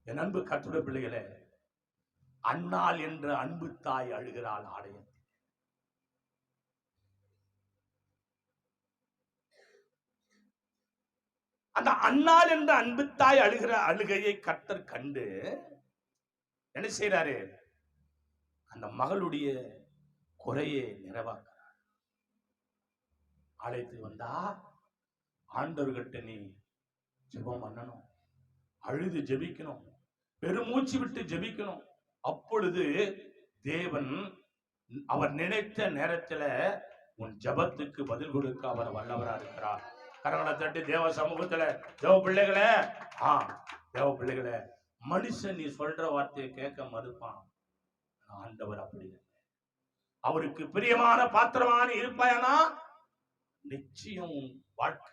என் அன்பு கர்த்தருடைய பிள்ளைகளே, அன்னாள் என்ற அன்பு தாய் அழுகிறாள் ஆலயத்தில். அந்த அன்னாள் என்ற அன்பு தாய் அழுகிற அழுகையை கர்த்தர் கண்டு என்ன செய்யறாரு? அந்த மகளுடைய குறையை நிறைவாக்குறார். ஆலயத்துக்கு வந்தா ஆண்டவர்கிட்ட நீ ஜெபம் பண்ணணும், அழுது ஜெபிக்கணும், பெருமூச்சு விட்டு ஜெபிக்கணும். அப்பொழுது தேவன் அவர் நினைத்த நேரத்துல உன் ஜெபத்துக்கு பதில் கொடுக்க அவர் வல்லவரா இருக்கிறார். கரங்களை தட்டி தேவ சமூகத்துல தேவ பிள்ளைகளே, தேவ பிள்ளைகளே, மனுஷன் நீ சொல்ற வார்த்தையை கேட்க மறுப்பான். ஆண்டவர் அப்படி இல்லை. அவருக்கு பிரியமான பாத்திரமான இருப்பாயனா நிச்சயம் வாழ்க்கை